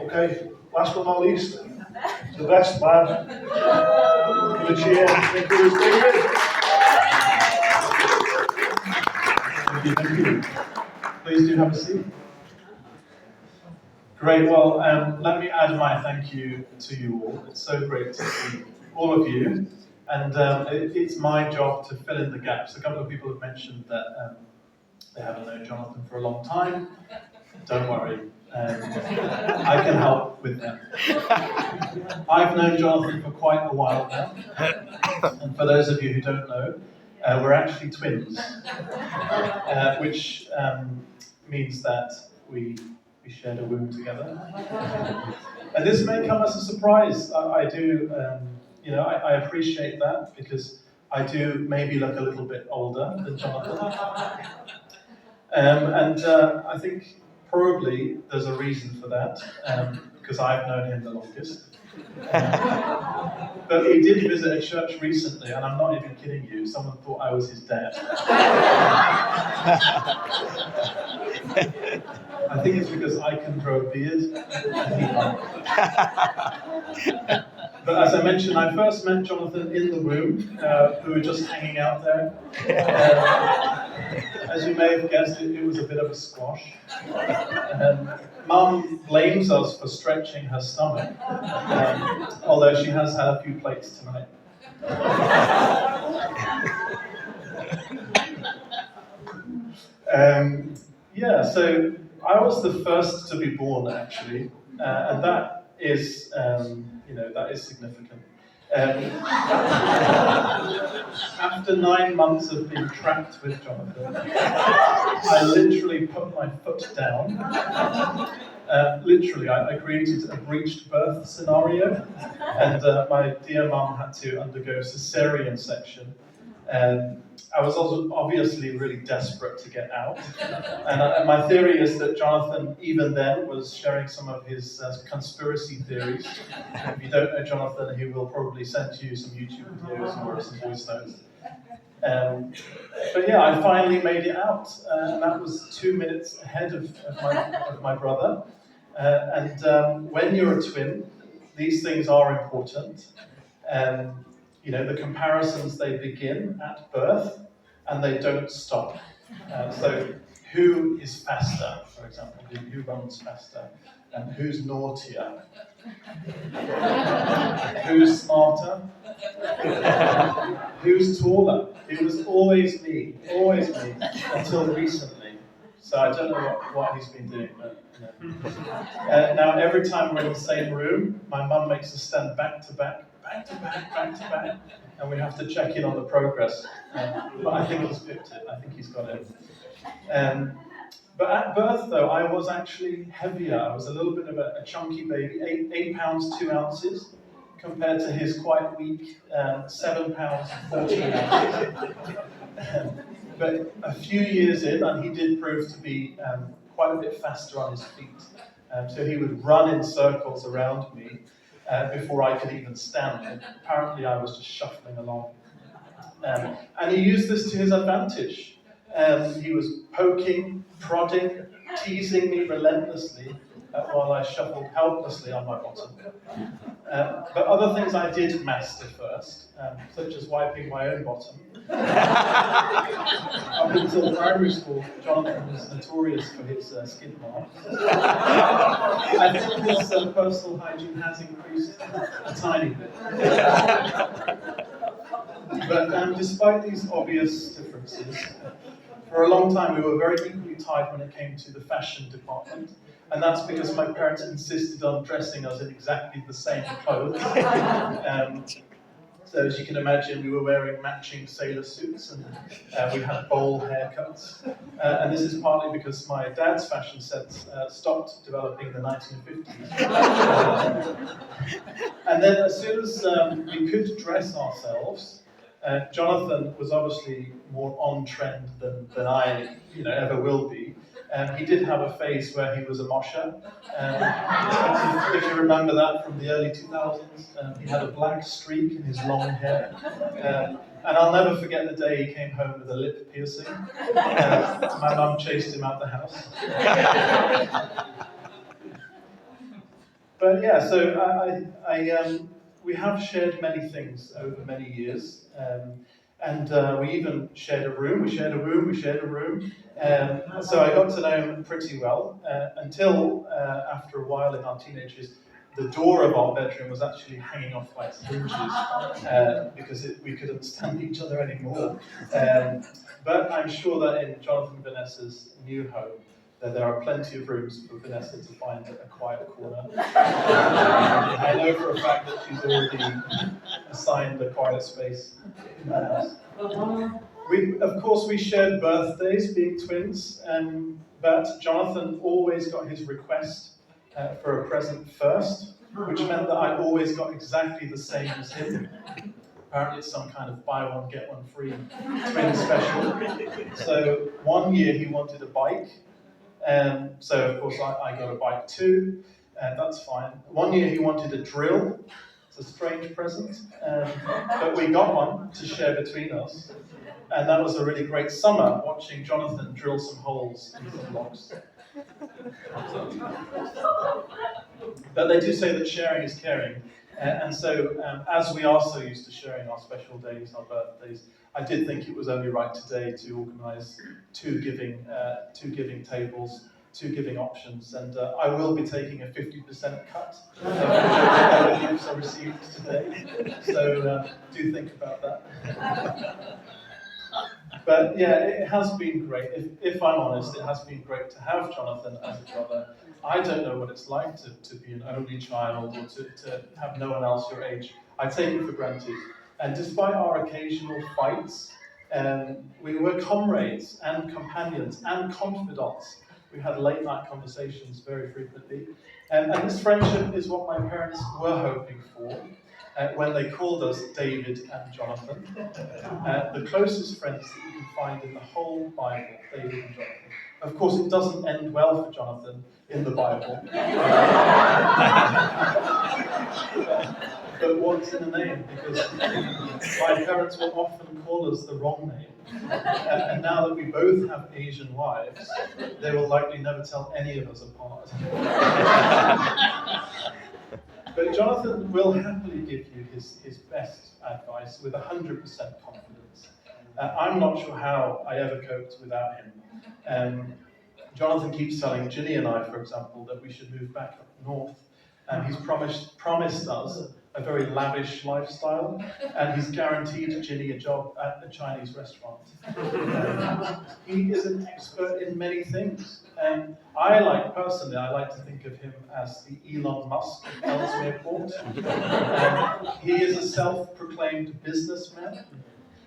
Okay, last but not least, the best man. Give a cheer. Nicholas David. Thank you. Please do have a seat. Great. Well, let me add my thank you to you all. It's so great to see all of you. And it's my job to fill in the gaps. A couple of people have mentioned that they haven't known Jonathan for a long time. Don't worry. I can help with that. I've known Jonathan for quite a while now. And for those of you who don't know, we're actually twins. Which means that we shared a womb together. And this may come as a surprise. I do, I appreciate that because I do maybe look a little bit older than Jonathan. I think probably there's a reason for that, because I've known him the longest. But he did visit a church recently, and I'm not even kidding you, someone thought I was his dad. I think it's because I can grow a beard, and he can't. But as I mentioned, I first met Jonathan in the room. We were just hanging out there. As you may have guessed, it was a bit of a squash. Mum blames us for stretching her stomach, although she has had a few plates tonight. So I was the first to be born, actually, and that is, that is significant. After 9 months of being trapped with Jonathan, I literally put my foot down. I created a breached birth scenario, and my dear mum had to undergo cesarean section. I was also obviously really desperate to get out. And my theory is that Jonathan, even then, was sharing some of his conspiracy theories. If you don't know Jonathan, he will probably send you some YouTube videos or some voice notes. But yeah, I finally made it out, and that was 2 minutes ahead of my brother. When you're a twin, these things are important. The comparisons, they begin at birth, and they don't stop. So who is faster, for example? Who runs faster? And who's naughtier? Who's smarter? Who's taller? It was always me, until recently. So I don't know what he's been doing, but now every time we're in the same room, my mum makes us stand back to back, and we have to check in on the progress. But I think he's picked it. I think he's got it. But at birth, though, I was actually heavier. I was a little bit of a chunky baby, 8 pounds 2 ounces, compared to his quite weak 7 pounds 14 ounces. But a few years in, and he did prove to be quite a bit faster on his feet. So he would run in circles around me before I could even stand. And apparently I was just shuffling along. And he used this to his advantage. He was poking, prodding, teasing me relentlessly while I shuffled helplessly on my bottom. But other things I did master first, such as wiping my own bottom. Up until primary school, Jonathan was notorious for his skid marks. I think his personal hygiene has increased a tiny bit. But despite these obvious differences, for a long time we were very equally tied when it came to the fashion department. And that's because my parents insisted on dressing us in exactly the same clothes. So as you can imagine, we were wearing matching sailor suits, and we had bowl haircuts. And this is partly because my dad's fashion sense stopped developing in the 1950s. And then as soon as we could dress ourselves, Jonathan was obviously more on trend than I ever will be. He did have a phase where he was a mosher. If you remember that from the early 2000s, he had a black streak in his long hair. And I'll never forget the day he came home with a lip piercing. My mum chased him out the house. But yeah, so we have shared many things over many years, and we even shared a room. We shared a room. We shared a room. So I got to know him pretty well until after a while in our teenage years, the door of our bedroom was actually hanging off by its hinges because we couldn't stand each other anymore. But I'm sure that in Jonathan and Vanessa's new home, there are plenty of rooms for Vanessa to find a quiet corner. I know for a fact that she's already assigned a quiet space in the house. Of course, we shared birthdays, being twins, but Jonathan always got his request for a present first, which meant that I always got exactly the same as him. Apparently it's some kind of buy one, get one free twin special. So one year he wanted a bike, so of course I got a bike too, that's fine. One year he wanted a drill. It's a strange present, but we got one to share between us. And that was a really great summer, watching Jonathan drill some holes in some blocks. But they do say that sharing is caring. And so, as we are so used to sharing our special days, our birthdays, I did think it was only right today to organise two giving tables, two giving options, and I will be taking a 50% cut of the gifts I received today. So do think about that. But yeah, it has been great. If I'm honest, it has been great to have Jonathan as a brother. I don't know what it's like to be an only child or to have no one else your age. I take it for granted. And despite our occasional fights, we were comrades and companions and confidants. We had late night conversations very frequently. And this friendship is what my parents were hoping for when they called us David and Jonathan. The closest friends that you can find in the whole Bible, David and Jonathan. Of course, it doesn't end well for Jonathan in the Bible. But what's in the name? Because my parents will often call us the wrong name. And now that we both have Asian wives, they will likely never tell any of us apart. But Jonathan will happily give you his best advice with 100% confidence. I'm not sure how I ever coped without him. Jonathan keeps telling Ginny and I, for example, that we should move back up north. He's promised us a very lavish lifestyle, and he's guaranteed Ginny a job at a Chinese restaurant. He is an expert in many things. Personally, I like to think of him as the Elon Musk of Ellesmere Port. He is a self-proclaimed businessman.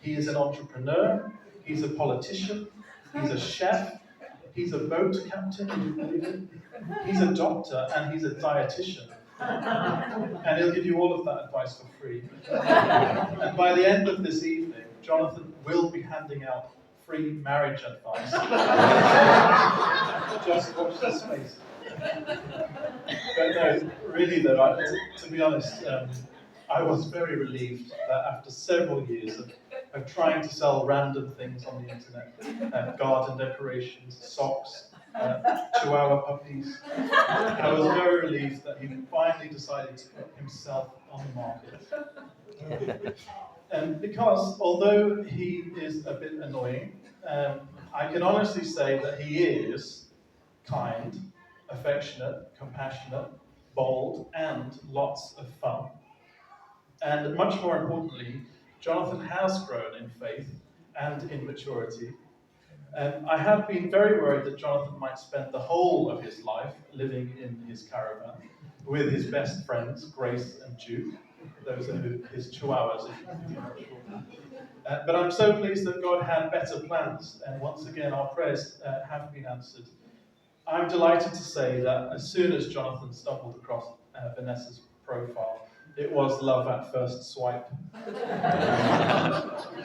He is an entrepreneur. He's a politician. He's a chef. He's a boat captain. He's a doctor, and he's a dietitian. And he'll give you all of that advice for free. And by the end of this evening, Jonathan will be handing out free marriage advice. Just watch this space. But no, really though, to be honest, I was very relieved that after several years of trying to sell random things on the internet, garden decorations, socks, Chihuahua puppies, I was very relieved that he finally decided to put himself on the market. Because although he is a bit annoying, I can honestly say that he is kind, affectionate, compassionate, bold, and lots of fun. And much more importantly, Jonathan has grown in faith and in maturity. I have been very worried that Jonathan might spend the whole of his life living in his caravan with his best friends, Grace and Duke. Those are his chihuahuas, if you're not sure. But I'm so pleased that God had better plans, and once again our prayers have been answered. I'm delighted to say that as soon as Jonathan stumbled across Vanessa's profile, it was love at first swipe.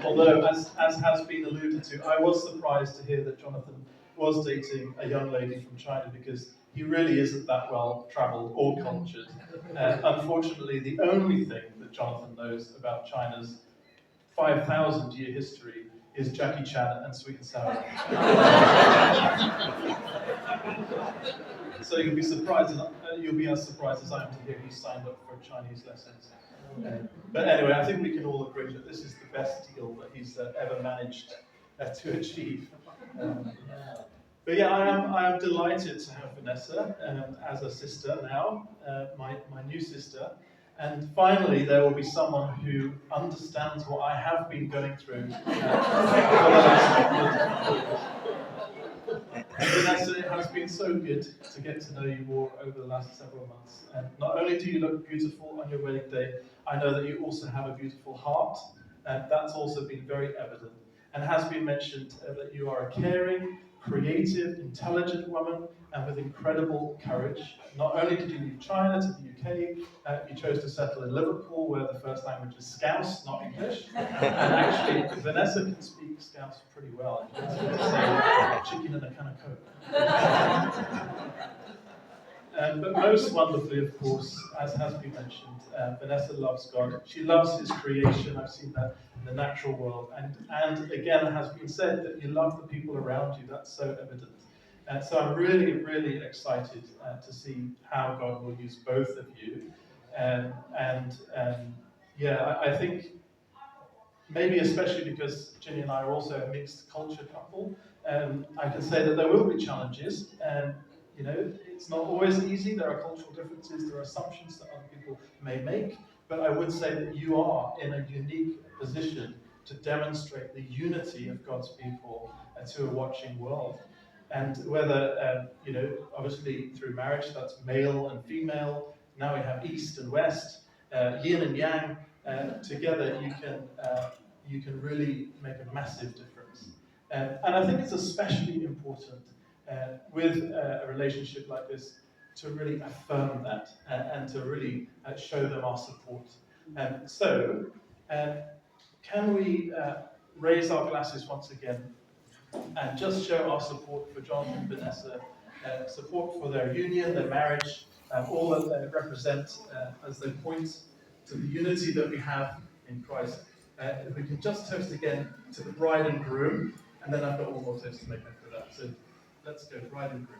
Although, as has been alluded to, I was surprised to hear that Jonathan was dating a young lady from China because he really isn't that well travelled or cultured. Unfortunately, the only thing that Jonathan knows about China's 5,000-year history is Jackie Chan and sweet and sour. So you'll be surprised, you'll be as surprised as I am to hear he signed up for Chinese lessons. But anyway, I think we can all agree that this is the best deal that he's ever managed to achieve. But yeah, I am delighted to have Vanessa as a sister now, my new sister. And finally, there will be someone who understands what I have been going through for the last couple of years. And Vanessa, it has been so good to get to know you more over the last several months. And not only do you look beautiful on your wedding day, I know that you also have a beautiful heart, and that's also been very evident. And has been mentioned that you are a caring, creative, intelligent woman, and with incredible courage. Not only did you leave China to the UK, you chose to settle in Liverpool, where the first language is Scouse, not English. And actually, Vanessa can speak Scouse pretty well. You can say chicken and a can of Coke. But most wonderfully, of course, as has been mentioned, Vanessa loves God. She loves His creation. I've seen that in the natural world. And again, it has been said that you love the people around you. That's so evident. And so I'm really, really excited to see how God will use both of you. Yeah, I think maybe especially because Ginny and I are also a mixed culture couple, I can say that there will be challenges. You know, it's not always easy. There are cultural differences. There are assumptions that other people may make. But I would say that you are in a unique position to demonstrate the unity of God's people to a watching world. And whether, you know, obviously through marriage, that's male and female. Now we have East and West, yin and yang. Together, you can really make a massive difference. And I think it's especially important with a relationship like this to really affirm that and to really show them our support. So, can we raise our glasses once again and just show our support for John and Vanessa, support for their union, their marriage, all that they represent as they point to the unity that we have in Christ. If we can just toast again to the bride and groom, and then I've got one more toast to make after that. So let's go, bride and groom.